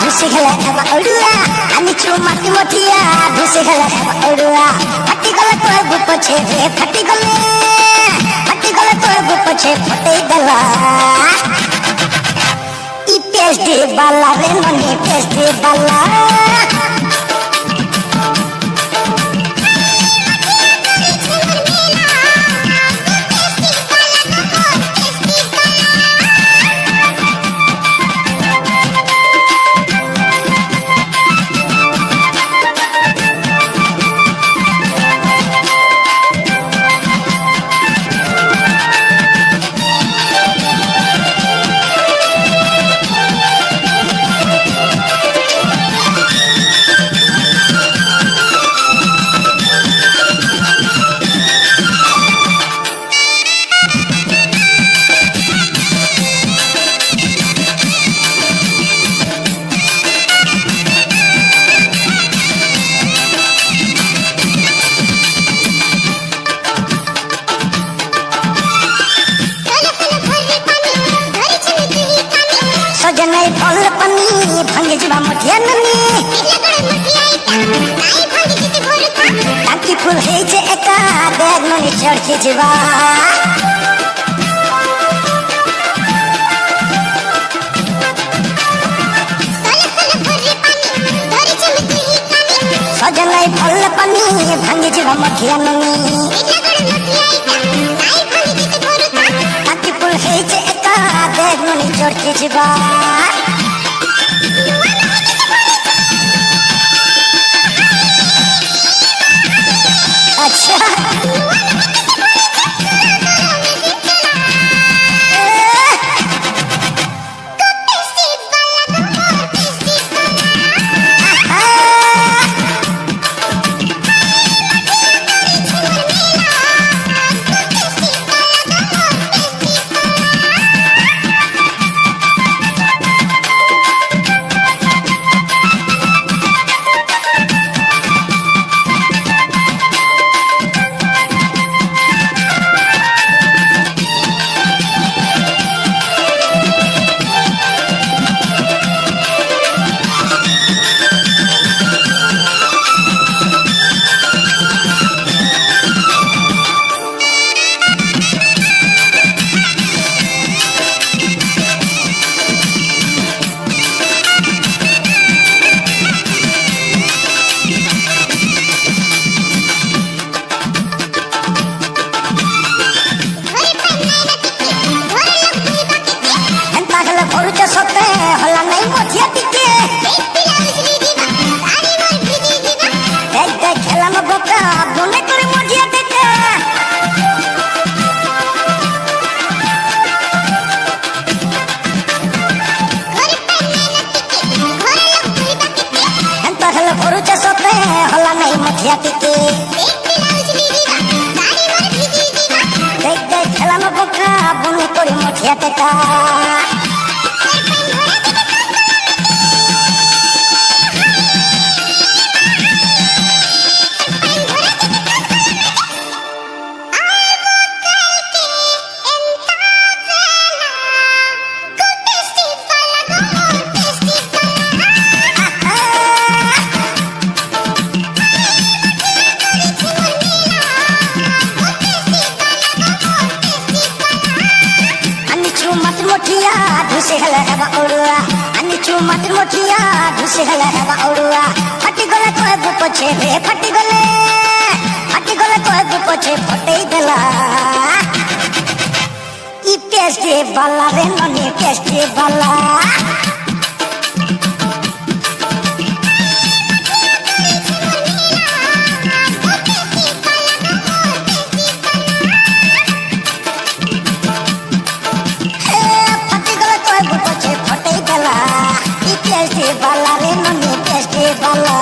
ढुसी गला एबा ओडुआ आनी चुमाटी मोटिया ढुसी गला एबा ओडुआ फटी गला तोर गुप छे रे फटी गला तोर गुप छे फटे गला ई पेस्टी बाला रे ननी पेस्टी बाला सजनाई फल पनी भांगे जीवा मोटिया ननी टाकी फुल है जे एका बैग ननी चढ़ के जीवा सजनाई फल पनी भांगे जीवा मोटिया ननी टाकी फुल है जे एका बैग ननी चढ़ के जीवा अच्छा होला नहीं मोटिया टिके एक देख खेला में बोका दोने करे मोटिया टिके एंता खेला फरुचा सोते होला नहीं मोटिया टिके देख देख खेला में बोका दोने करे मोटिया टिका मोटिया ढुसे हला हवा ओडुआ आनी चुमाटी मोटिया ढुसे हला हवा ओडुआ फटी गला तोय गुप छे रे फटी गला तोय गुप छे फटे गला ई पेस्टी बाला रे ननी पेस्टी बाला बाला रे ननी पेस्टी बाला